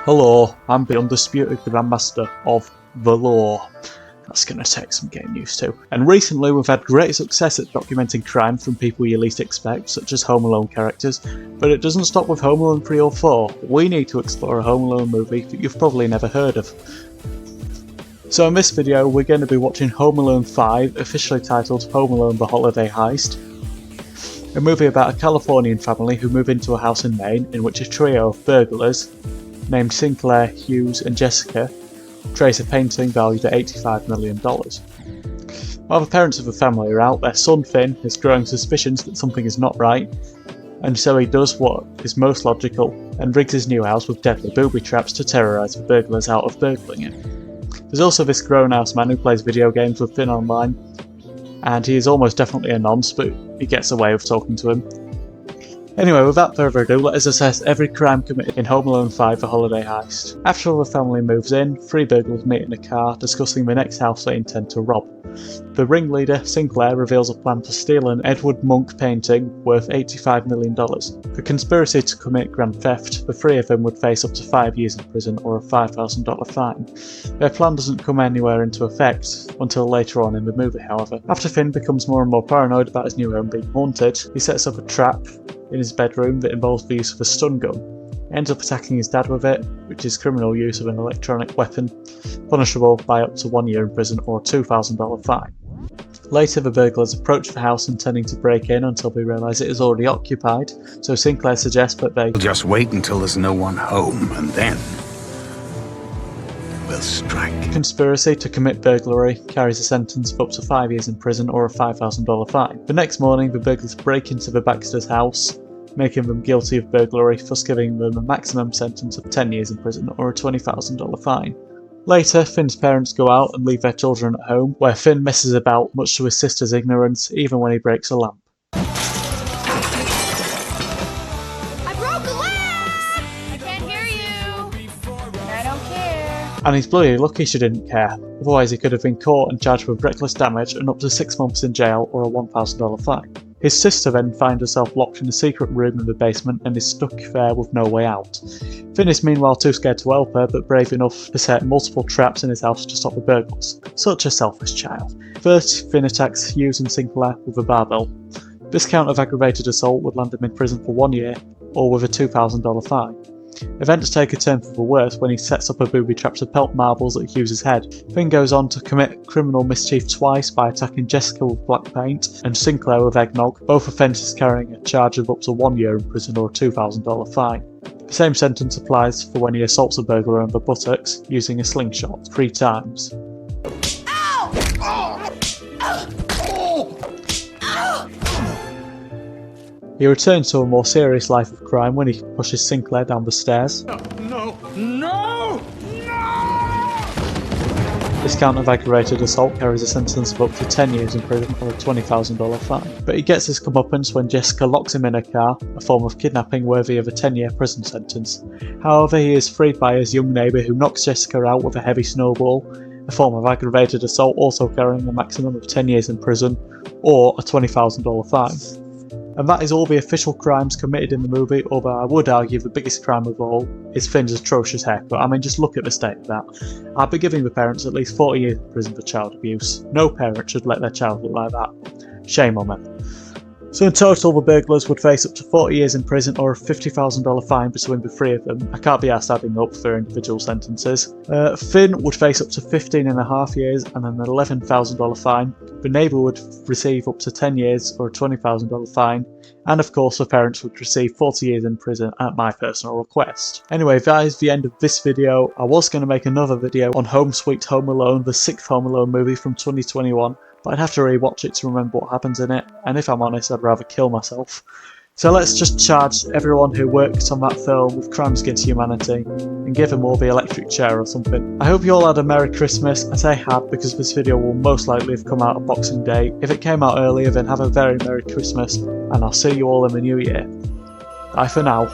Hello, I'm the undisputed grandmaster of the law. That's going to take some getting used to. And recently we've had great success at documenting crime from people you least expect, such as Home Alone characters, but it doesn't stop with Home Alone 3 or 4. We need to explore a Home Alone movie that you've probably never heard of. So in this video we're going to be watching Home Alone 5, officially titled Home Alone The Holiday Heist, a movie about a Californian family who move into a house in Maine in which a trio of burglars, named Sinclair, Hughes and Jessica, trace a painting valued at $85 million. While the parents of the family are out, their son Finn has growing suspicions that something is not right, and so he does what is most logical and rigs his new house with deadly booby traps to terrorise the burglars out of burgling it. There's also this grown-ass man who plays video games with Finn online, and he is almost definitely a nonce, but he gets away with talking to him. Anyway, without further ado, let us assess every crime committed in Home Alone 5 The Holiday Heist. After all the family moves in, three burglars meet in a car discussing the next house they intend to rob. The ringleader, Sinclair, reveals a plan to steal an Edward Munch painting worth $85 million. For conspiracy to commit grand theft, the three of them would face up to 5 years in prison or a $5,000 fine. Their plan doesn't come anywhere into effect until later on in the movie, however. After Finn becomes more and more paranoid about his new home being haunted, he sets up a trap in his bedroom that involves the use of a stun gun. He ends up attacking his dad with it, which is criminal use of an electronic weapon, punishable by up to 1 year in prison or a $2,000 fine. Later, the burglars approach the house intending to break in until they realise it is already occupied, so Sinclair suggests that they just wait until there's no one home, and then we'll strike. Conspiracy to commit burglary carries a sentence of up to 5 years in prison or a $5,000 fine. The next morning, the burglars break into the Baxter's house, making them guilty of burglary, thus giving them a maximum sentence of 10 years in prison or a $20,000 fine. Later, Finn's parents go out and leave their children at home, where Finn messes about much to his sister's ignorance, even when he breaks a lamp. And he's bloody lucky she didn't care, otherwise he could have been caught and charged with reckless damage and up to 6 months in jail or a $1,000 fine. His sister then finds herself locked in a secret room in the basement and is stuck there with no way out. Finn is meanwhile too scared to help her, but brave enough to set multiple traps in his house to stop the burglars. Such a selfish child. First, Finn attacks Hughes and Sinclair with a barbell. This count of aggravated assault would land him in prison for 1 year, or with a $2,000 fine. Events take a turn for the worse when he sets up a booby trap to pelt marbles at Hughes' head. Finn goes on to commit criminal mischief twice by attacking Jessica with black paint and Sinclair with eggnog, both offences carrying a charge of up to 1 year in prison or a $2,000 fine. The same sentence applies for when he assaults a burglar in the buttocks using a slingshot 3 times. Ow! Oh! He returns to a more serious life of crime when he pushes Sinclair down the stairs. No! This count of aggravated assault carries a sentence of up to 10 years in prison or a $20,000 fine. But he gets his comeuppance when Jessica locks him in a car, a form of kidnapping worthy of a 10-year prison sentence. However, he is freed by his young neighbour who knocks Jessica out with a heavy snowball, a form of aggravated assault also carrying a maximum of 10 years in prison or a $20,000 fine. And that is all the official crimes committed in the movie, although I would argue the biggest crime of all is Finn's atrocious haircut. I mean, just look at the state of that. I'd be giving the parents at least 40 years in prison for child abuse. No parent should let their child look like that. Shame on them. So in total, the burglars would face up to 40 years in prison or a $50,000 fine between the three of them. I can't be asked adding up their individual sentences. Finn would face up to 15.5 years and an $11,000 fine. The neighbour would receive up to 10 years or a $20,000 fine. And of course, the parents would receive 40 years in prison at my personal request. Anyway, that is the end of this video. I was going to make another video on Home Sweet Home Alone, the 6th Home Alone movie from 2021. But I'd have to rewatch it to remember what happens in it, and if I'm honest, I'd rather kill myself. So let's just charge everyone who worked on that film with crimes against humanity, and give them all the electric chair or something. I hope you all had a Merry Christmas. I say had because this video will most likely have come out on Boxing Day. If it came out earlier, then have a very Merry Christmas, and I'll see you all in the new year. Bye for now.